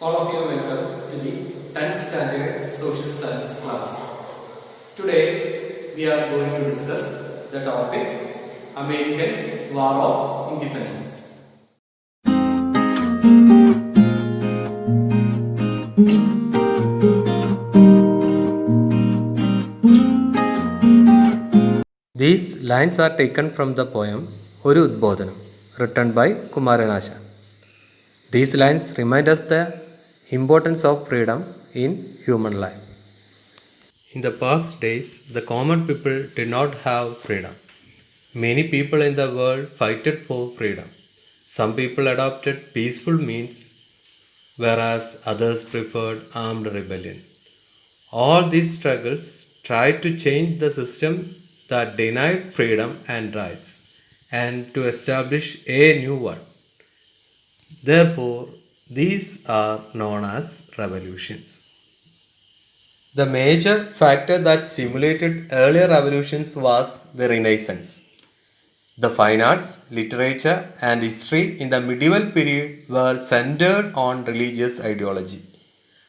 All of you are welcome to the 10th standard social science class. Today we are going to discuss the topic American War of Independence. These lines are taken from the poem Oru Udbodhanam, written by Kumaranasha. These lines remind us the importance of freedom in human life. In the past days, the common people did not have freedom. Many people in the world fought for freedom. Some people adopted peaceful means, whereas others preferred armed rebellion. All these struggles tried to change the system that denied freedom and rights and to establish a new one. Therefore, these are known as revolutions. The major factor that stimulated earlier revolutions was the Renaissance. The fine arts, literature, and history in the medieval period were centered on religious ideology.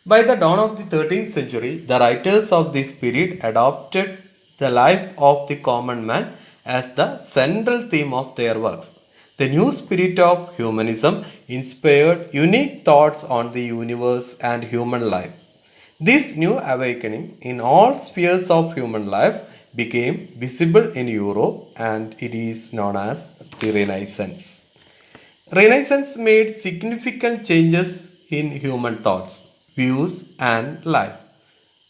By the dawn of the 13th century, the writers of this period adopted the life of the common man as the central theme of their works. The new spirit of humanism inspired unique thoughts on the universe and human life. This new awakening in all spheres of human life became visible in Europe and it is known as the Renaissance. Renaissance made significant changes in human thoughts, views, and life.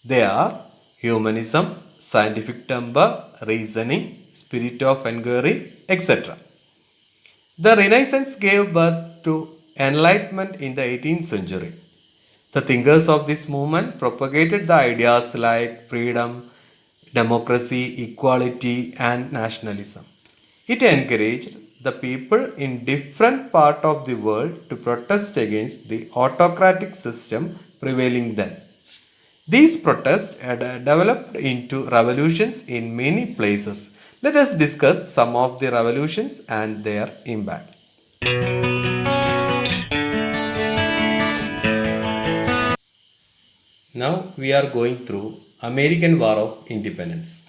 They are humanism, scientific temper, reasoning, spirit of inquiry, etc. The Renaissance gave birth to enlightenment in the 18th century. The thinkers of this movement propagated the ideas like freedom, democracy, equality, and nationalism. It encouraged the people in different parts of the world to protest against the autocratic system prevailing then. These protests had developed into revolutions in many places. Let us discuss some of the revolutions and their impact. Now we are going through American War of Independence.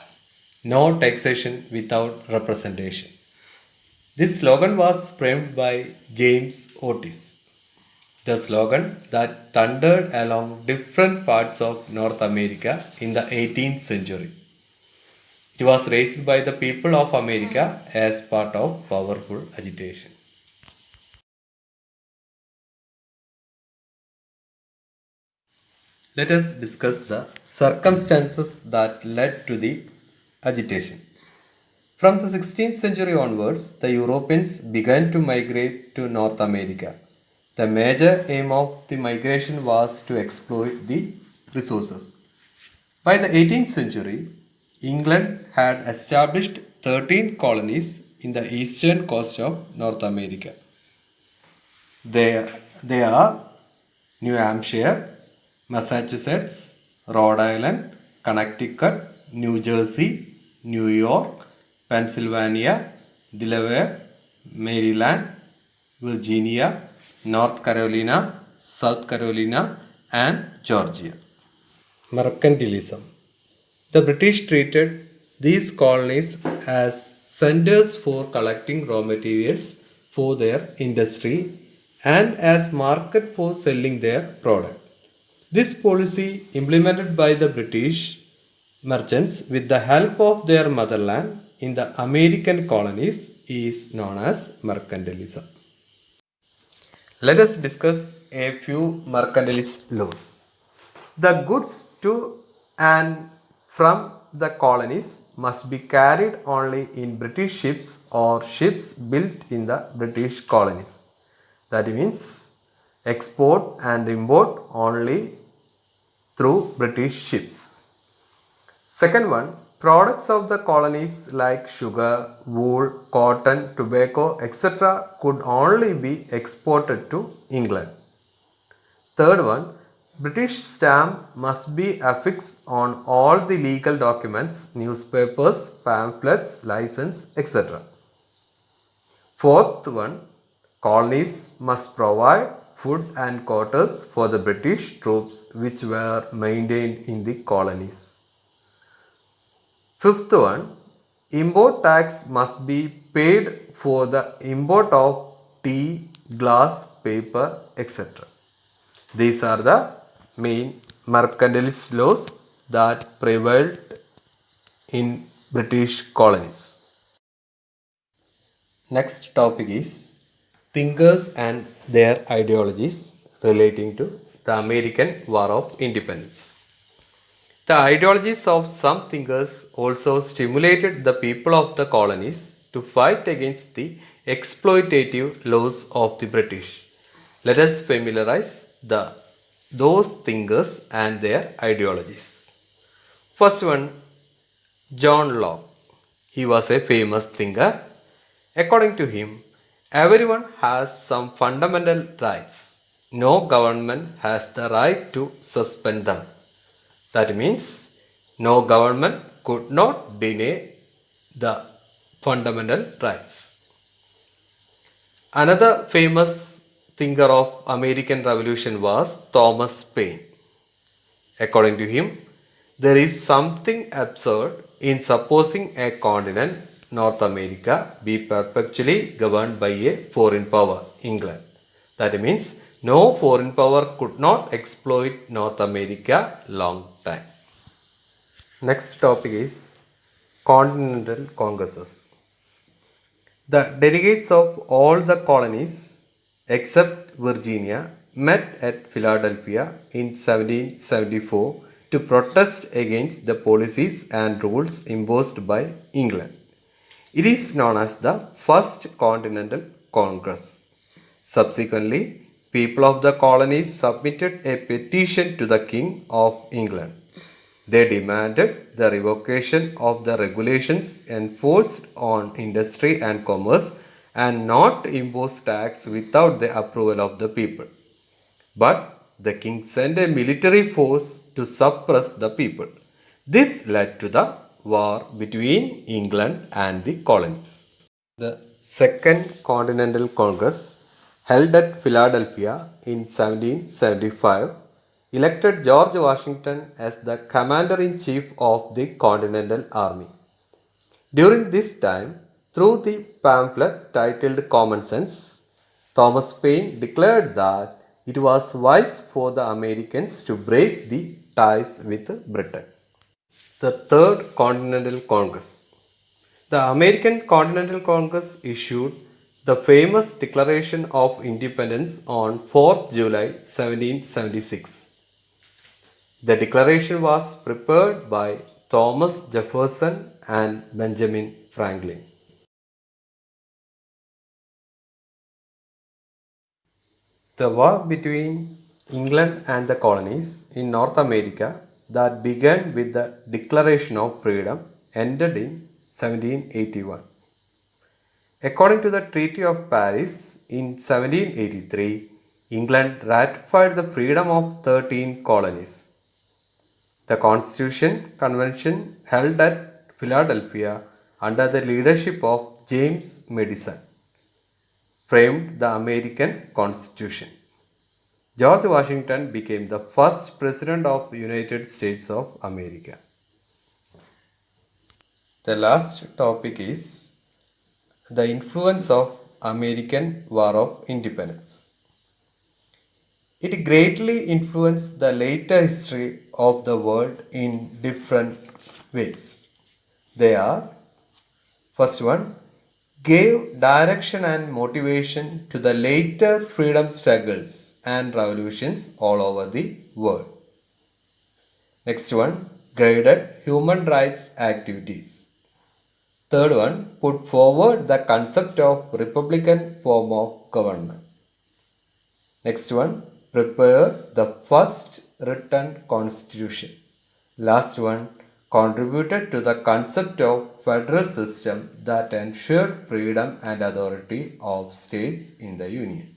No taxation without representation. This slogan was framed by James Otis. The slogan that thundered along different parts of North America in the 18th century. It was raised by the people of America as part of powerful agitation. Let us discuss the circumstances that led to the agitation. From the 16th century onwards, the Europeans began to migrate to North America. The major aim of the migration was to exploit the resources. By the 18th century, England had established 13 colonies in the eastern coast of North America. They are New Hampshire, Massachusetts, Rhode Island, Connecticut, New Jersey, New York, Pennsylvania, Delaware, Maryland, Virginia, North Carolina, South Carolina, and Georgia. Mercantilism. The British treated these colonies as centers for collecting raw materials for their industry and as market for selling their product. This policy implemented by the British merchants with the help of their motherland in the American colonies is known as mercantilism. Let us discuss a few mercantilist laws. The goods to and from the colonies must be carried only in British ships or ships built in the British colonies. That means export and import only through British ships. Second one, products of the colonies like sugar, wool, cotton, tobacco, etc. could only be exported to England. Third one, British stamp must be affixed on all the legal documents, newspapers, pamphlets, license, etc. Fourth one, colonies must provide food and quarters for the British troops which were maintained in the colonies. Fifth one, import tax must be paid for the import of tea, glass, paper, etc. These are the main mercantilist laws that prevailed in British colonies. Next topic is thinkers and their ideologies relating to the American War of Independence. The ideologies of some thinkers also stimulated the people of the colonies to fight against the exploitative laws of the British. Let us familiarize those thinkers and their ideologies. First one, John Locke. He was a famous thinker. According to him, everyone has some fundamental rights. No government has the right to suspend them. That means no government could not deny the fundamental rights. Another famous thinker of American Revolution was Thomas Paine. According to him, there is something absurd in supposing a continent, North America, be perpetually governed by a foreign power, England. That means no foreign power could not exploit North America long time. Next topic is continental congresses. The delegates of all the colonies except Virginia met at Philadelphia in 1774 to protest against the policies and rules imposed by England. It is known as the First Continental Congress. Subsequently, people of the colonies submitted a petition to the King of England. They demanded the revocation of the regulations enforced on industry and commerce and not impose tax without the approval of the people. But the king sent a military force to suppress the people. This led to the war between England and the colonies. The Second Continental Congress, held at Philadelphia in 1775, elected George Washington as the commander in chief of the Continental Army. During this time, through the pamphlet titled Common Sense, Thomas Paine declared that it was wise for the Americans to break the ties with Britain. The Third Continental Congress. The American Continental Congress issued the famous Declaration of Independence on 4th July 1776. The declaration was prepared by Thomas Jefferson and Benjamin Franklin. The war between England and the colonies in North America that began with the Declaration of Freedom ended in 1781. According to the Treaty of Paris in 1783, England ratified the freedom of 13 colonies. The Constitution Convention held at Philadelphia under the leadership of James Madison framed the American Constitution. George Washington became the first president of the United States of America. The last topic is the influence of American War of Independence. It greatly influenced the later history of the world in different ways. They are: first one, gave direction and motivation to the later freedom struggles and revolutions all over the world. Next one, guided human rights activities. Third one, put forward the concept of republican form of government. Next one, prepare the first written constitution. Last one, contributed to the concept of federal system that ensured freedom and authority of states in the union.